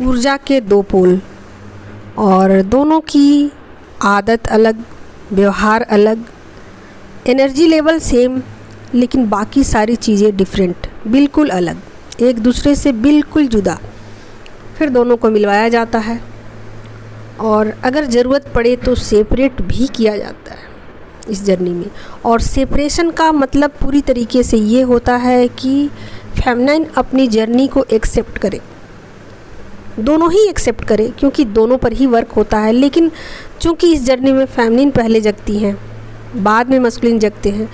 ऊर्जा के दो पोल और दोनों की आदत अलग, व्यवहार अलग, एनर्जी लेवल सेम, लेकिन बाकी सारी चीज़ें डिफरेंट, बिल्कुल अलग, एक दूसरे से बिल्कुल जुदा। फिर दोनों को मिलवाया जाता है और अगर ज़रूरत पड़े तो सेपरेट भी किया जाता है इस जर्नी में। और सेपरेशन का मतलब पूरी तरीके से ये होता है कि फेमिनाइन अपनी जर्नी को एक्सेप्ट करे, दोनों ही एक्सेप्ट करे, क्योंकि दोनों पर ही वर्क होता है। लेकिन चूँकि इस जर्नी में फेमिनिन पहले जगती हैं, बाद में मस्कुलिन जगते हैं,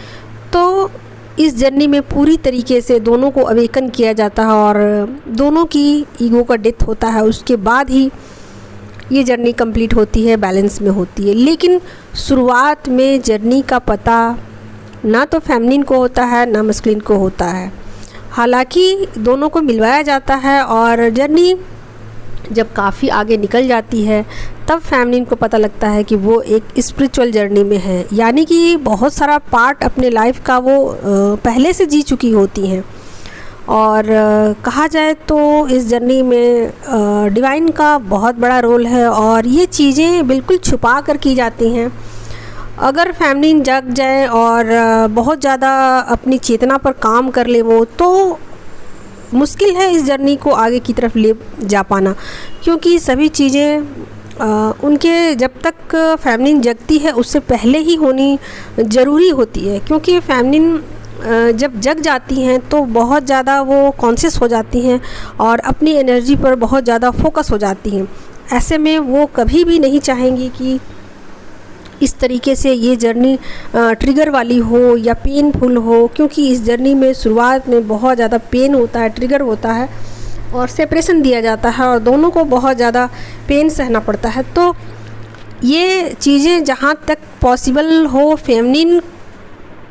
तो इस जर्नी में पूरी तरीके से दोनों को अवेकन किया जाता है और दोनों की ईगो का डेथ होता है। उसके बाद ही ये जर्नी कंप्लीट होती है, बैलेंस में होती है। लेकिन शुरुआत में जर्नी का पता ना तो फेमिनिन को होता है ना मस्कुलिन को होता है। हालांकि दोनों को मिलवाया जाता है और जर्नी जब काफ़ी आगे निकल जाती है तब फेमिनिन को पता लगता है कि वो एक स्पिरिचुअल जर्नी में है, यानी कि बहुत सारा पार्ट अपने लाइफ का वो पहले से जी चुकी होती हैं। और कहा जाए तो इस जर्नी में डिवाइन का बहुत बड़ा रोल है और ये चीज़ें बिल्कुल छुपा कर की जाती हैं। अगर फेमिनिन जग जाए और बहुत ज़्यादा अपनी चेतना पर काम कर ले वो, तो मुश्किल है इस जर्नी को आगे की तरफ ले जा पाना, क्योंकि सभी चीज़ें उनके जब तक फेमिनिन जगती है उससे पहले ही होनी ज़रूरी होती है। क्योंकि फेमिनिन जब जग जाती हैं तो बहुत ज़्यादा वो कॉन्शियस हो जाती हैं और अपनी एनर्जी पर बहुत ज़्यादा फोकस हो जाती हैं। ऐसे में वो कभी भी नहीं चाहेंगी कि इस तरीके से ये जर्नी ट्रिगर वाली हो या पेनफुल हो, क्योंकि इस जर्नी में शुरुआत में बहुत ज़्यादा पेन होता है, ट्रिगर होता है और सेपरेशन दिया जाता है और दोनों को बहुत ज़्यादा पेन सहना पड़ता है। तो ये चीज़ें जहाँ तक पॉसिबल हो फेमिनिन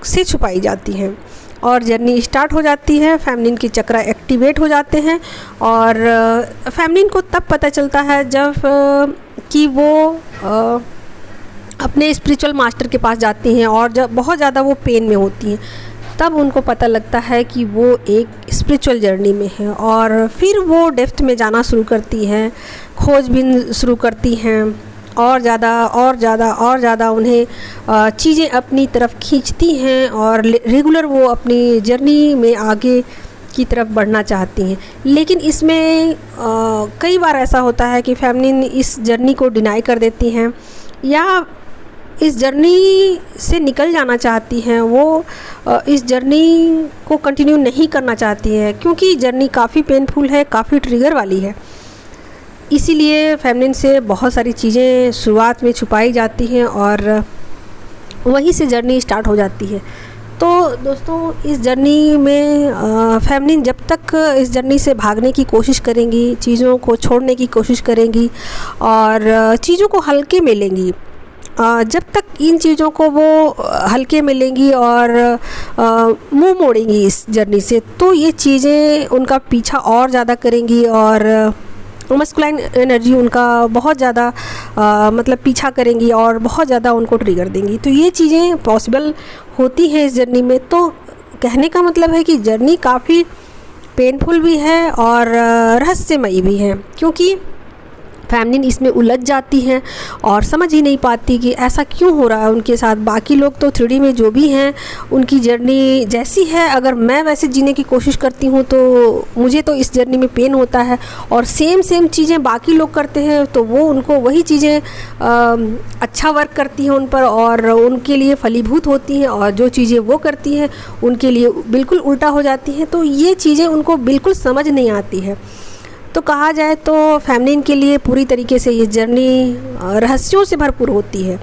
से छुपाई जाती हैं और जर्नी स्टार्ट हो जाती है। फेमिनिन के चक्रा एक्टिवेट हो जाते हैं और फेमिनिन को तब पता चलता है जब कि वो अपने स्पिरिचुअल मास्टर के पास जाती हैं और जब बहुत ज़्यादा वो पेन में होती हैं, तब उनको पता लगता है कि वो एक स्पिरिचुअल जर्नी में है और फिर वो डेप्थ में जाना शुरू करती हैं, खोजबीन शुरू करती हैं और ज़्यादा उन्हें चीज़ें अपनी तरफ खींचती हैं और रेगुलर वो अपनी जर्नी में आगे की तरफ बढ़ना चाहती हैं। लेकिन इसमें कई बार ऐसा होता है कि फेमिनिन इस जर्नी को डिनाई कर देती हैं या इस जर्नी से निकल जाना चाहती हैं। वो इस जर्नी को कंटिन्यू नहीं करना चाहती हैं क्योंकि जर्नी काफ़ी पेनफुल है, काफ़ी ट्रिगर वाली है। इसीलिए फेमिनिन से बहुत सारी चीज़ें शुरुआत में छुपाई जाती हैं और वहीं से जर्नी स्टार्ट हो जाती है। तो दोस्तों, इस जर्नी में फेमिनिन जब तक इस जर्नी से भागने की कोशिश करेंगी, चीज़ों को छोड़ने की कोशिश करेंगी और चीज़ों को हल्के में लेंगी, जब तक इन चीज़ों को वो हल्के में लेंगी और मुंह मोड़ेंगी इस जर्नी से, तो ये चीज़ें उनका पीछा और ज़्यादा करेंगी और मस्कुलाइन एनर्जी उनका बहुत ज़्यादा मतलब पीछा करेंगी और बहुत ज़्यादा उनको ट्रिगर देंगी। तो ये चीज़ें पॉसिबल होती हैं इस जर्नी में। तो कहने का मतलब है कि जर्नी काफ़ी पेनफुल भी है और रहस्यमयी भी है, क्योंकि फेमिनिन इसमें उलझ जाती हैं और समझ ही नहीं पाती कि ऐसा क्यों हो रहा है उनके साथ। बाकी लोग तो 3D में जो भी हैं उनकी जर्नी जैसी है, अगर मैं वैसे जीने की कोशिश करती हूँ तो मुझे तो इस जर्नी में पेन होता है और सेम चीज़ें बाकी लोग करते हैं तो वो उनको वही चीज़ें अच्छा वर्क करती हैं उन पर और उनके लिए फलीभूत होती हैं, और जो चीज़ें वो करती हैं उनके लिए बिल्कुल उल्टा हो जाती हैं। तो ये चीज़ें उनको बिल्कुल समझ नहीं आती है। तो कहा जाए तो फेमिनिन के लिए पूरी तरीके से ये जर्नी रहस्यों से भरपूर होती है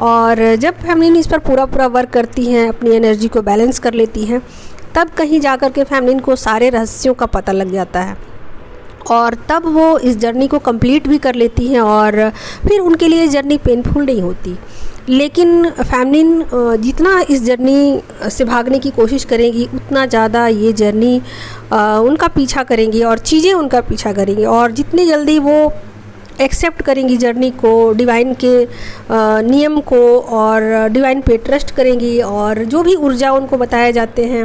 और जब फेमिनिन इस पर पूरा वर्क करती हैं, अपनी एनर्जी को बैलेंस कर लेती हैं, तब कहीं जाकर के फेमिनिन को सारे रहस्यों का पता लग जाता है और तब वो इस जर्नी को कंप्लीट भी कर लेती हैं और फिर उनके लिए जर्नी पेनफुल नहीं होती। लेकिन फेमिनिन जितना इस जर्नी से भागने की कोशिश करेंगी उतना ज़्यादा ये जर्नी उनका पीछा करेंगी और चीज़ें उनका पीछा करेंगी और जितनी जल्दी वो एक्सेप्ट करेंगी जर्नी को, डिवाइन के नियम को और डिवाइन पे ट्रस्ट करेंगी और जो भी ऊर्जा उनको बताए जाते हैं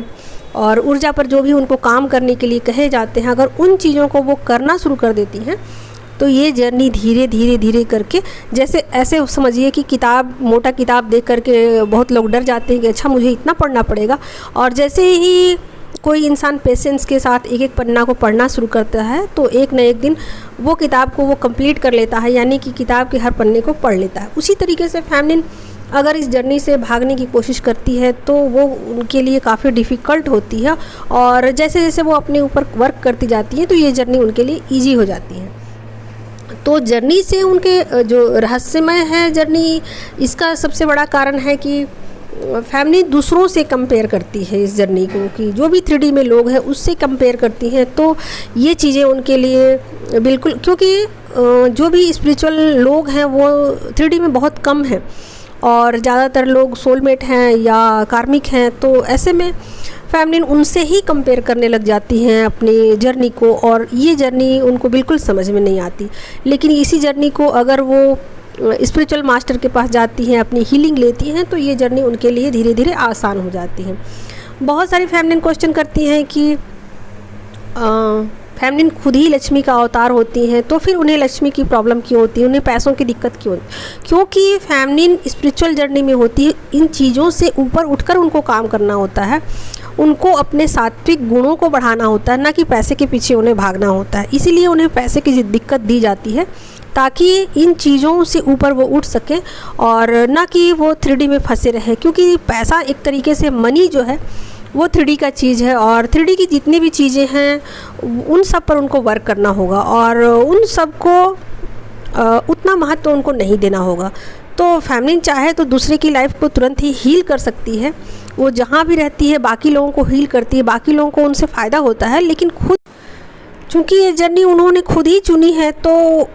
और ऊर्जा पर जो भी उनको काम करने के लिए कहे जाते हैं, अगर उन चीज़ों को वो करना शुरू कर देती हैं तो ये जर्नी धीरे धीरे धीरे करके, जैसे ऐसे समझिए कि किताब, मोटा किताब देख करके बहुत लोग डर जाते हैं कि अच्छा मुझे इतना पढ़ना पड़ेगा, और जैसे ही कोई इंसान पेशेंस के साथ एक एक पन्ना को पढ़ना शुरू करता है तो एक न एक दिन वो किताब को वो कंप्लीट कर लेता है, यानी कि किताब के हर पन्ने को पढ़ लेता है। उसी तरीके से फेमिनिन अगर इस जर्नी से भागने की कोशिश करती है तो वो उनके लिए काफ़ी डिफ़िकल्ट होती है, और जैसे जैसे वो अपने ऊपर वर्क करती जाती है तो ये जर्नी उनके लिए ईजी हो जाती है। तो जर्नी से उनके जो रहस्यमय है जर्नी, इसका सबसे बड़ा कारण है कि फैमिली दूसरों से कंपेयर करती है इस जर्नी को, कि जो भी 3D में लोग हैं उससे कंपेयर करती हैं। तो ये चीज़ें उनके लिए बिल्कुल, क्योंकि जो भी स्पिरिचुअल लोग हैं वो 3D में बहुत कम हैं और ज़्यादातर लोग सोलमेट हैं या कार्मिक हैं, तो ऐसे में फैमिली उनसे ही कंपेयर करने लग जाती हैं अपनी जर्नी को, और ये जर्नी उनको बिल्कुल समझ में नहीं आती। लेकिन इसी जर्नी को अगर वो स्पिरिचुअल मास्टर के पास जाती हैं, अपनी हीलिंग लेती हैं, तो ये जर्नी उनके लिए धीरे धीरे आसान हो जाती है। बहुत सारी फैमिली क्वेश्चन करती हैं कि फैमिली खुद ही लक्ष्मी का अवतार होती हैं, तो फिर उन्हें लक्ष्मी की प्रॉब्लम क्यों होती है, उन्हें पैसों की दिक्कत क्यों होती है? क्योंकि फैमिली स्पिरिचुअल जर्नी में होती है, इन चीज़ों से ऊपर उठकर उनको काम करना होता है, उनको अपने सात्विक गुणों को बढ़ाना होता है, ना कि पैसे के पीछे उन्हें भागना होता है। इसीलिए उन्हें पैसे की दिक्कत दी जाती है ताकि इन चीज़ों से ऊपर वो उठ सके और ना कि वो 3D में फंसे रहे, क्योंकि पैसा एक तरीके से, मनी जो है वो 3D का चीज़ है, और 3D की जितनी भी चीज़ें हैं उन सब पर उनको वर्क करना होगा और उन सब को उतना महत्व उनको नहीं देना होगा। तो फैमिली चाहे तो दूसरे की लाइफ को तुरंत ही हील कर सकती है, वो जहाँ भी रहती है बाकी लोगों को हील करती है, बाकी लोगों को उनसे फ़ायदा होता है, लेकिन खुद, चूँकि ये जर्नी उन्होंने खुद ही चुनी है तो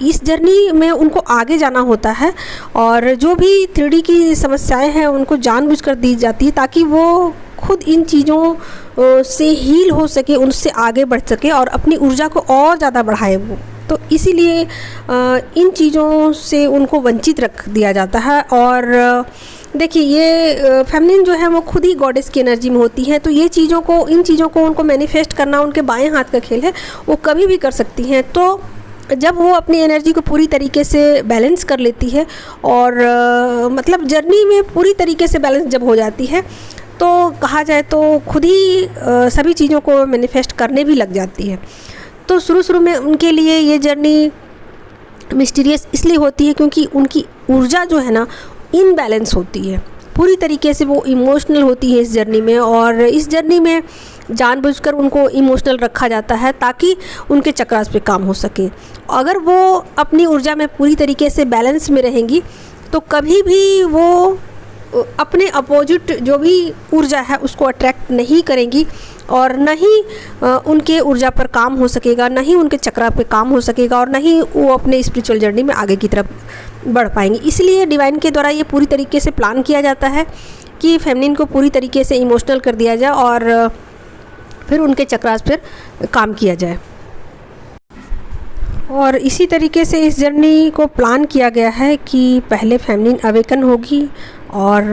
इस जर्नी में उनको आगे जाना होता है, और जो भी 3D की समस्याएं हैं उनको जानबूझकर दी जाती है ताकि वो खुद इन चीज़ों से हील हो सके, उनसे आगे बढ़ सके और अपनी ऊर्जा को और ज़्यादा बढ़ाए वो। तो इसीलिए इन चीज़ों से उनको वंचित रख दिया जाता है। और देखिए, ये फेमिनिन जो है वो खुद ही गॉडेस की एनर्जी में होती है, तो ये चीज़ों को, इन चीज़ों को उनको मैनिफेस्ट करना उनके बाएं हाथ का खेल है, वो कभी भी कर सकती हैं। तो जब वो अपनी एनर्जी को पूरी तरीके से बैलेंस कर लेती है और मतलब जर्नी में पूरी तरीके से बैलेंस जब हो जाती है तो कहा जाए तो खुद ही सभी चीज़ों को मैनिफेस्ट करने भी लग जाती है। तो शुरू में उनके लिए ये जर्नी मिस्टीरियस इसलिए होती है क्योंकि उनकी ऊर्जा जो है ना इनबैलेंस होती है, पूरी तरीके से वो इमोशनल होती है इस जर्नी में, और इस जर्नी में जानबूझकर उनको इमोशनल रखा जाता है ताकि उनके चक्रास पे काम हो सके। अगर वो अपनी ऊर्जा में पूरी तरीके से बैलेंस में रहेंगी तो कभी भी वो अपने अपोजिट जो भी ऊर्जा है उसको अट्रैक्ट नहीं करेंगी, और न ही उनके ऊर्जा पर काम हो सकेगा, न ही उनके चक्रा पे काम हो सकेगा, और न ही वो अपने स्पिरिचुअल जर्नी में आगे की तरफ बढ़ पाएंगे। इसलिए डिवाइन के द्वारा ये पूरी तरीके से प्लान किया जाता है कि फेमिनिन को पूरी तरीके से इमोशनल कर दिया जाए और फिर उनके चक्रास पर काम किया जाए। और इसी तरीके से इस जर्नी को प्लान किया गया है कि पहले फेमिनिन अवेकन होगी और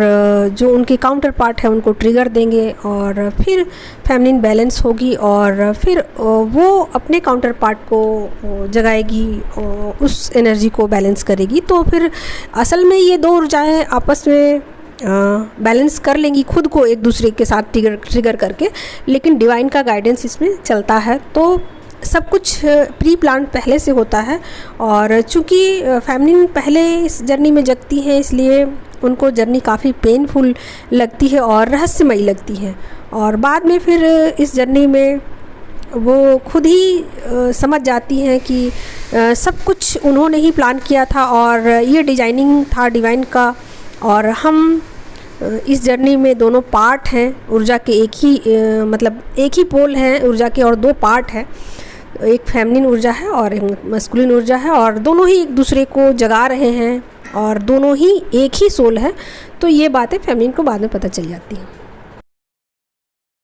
जो उनके काउंटर पार्ट है उनको ट्रिगर देंगे, और फिर फेमिनिन बैलेंस होगी और फिर वो अपने काउंटर पार्ट को जगाएगी और उस एनर्जी को बैलेंस करेगी। तो फिर असल में ये दो ऊर्जाएं आपस में बैलेंस कर लेंगी खुद को एक दूसरे के साथ ट्रिगर करके, लेकिन डिवाइन का गाइडेंस इसमें चलता है। तो सब कुछ प्री प्लान पहले से होता है, और चूँकि फेमिनिन पहले इस जर्नी में जगती हैं इसलिए उनको जर्नी काफ़ी पेनफुल लगती है और रहस्यमयी लगती है, और बाद में फिर इस जर्नी में वो खुद ही समझ जाती हैं कि सब कुछ उन्होंने ही प्लान किया था और ये डिजाइनिंग था डिवाइन का, और हम इस जर्नी में दोनों पार्ट हैं ऊर्जा के, एक ही मतलब एक ही पोल हैं ऊर्जा के और दो पार्ट हैं, एक फेमिनिन ऊर्जा है और एक मस्कुलिन ऊर्जा है, और दोनों ही एक दूसरे को जगा रहे हैं और दोनों ही एक ही सोल है। तो ये बातें फेमिनिन को बाद में पता चल जाती हैं।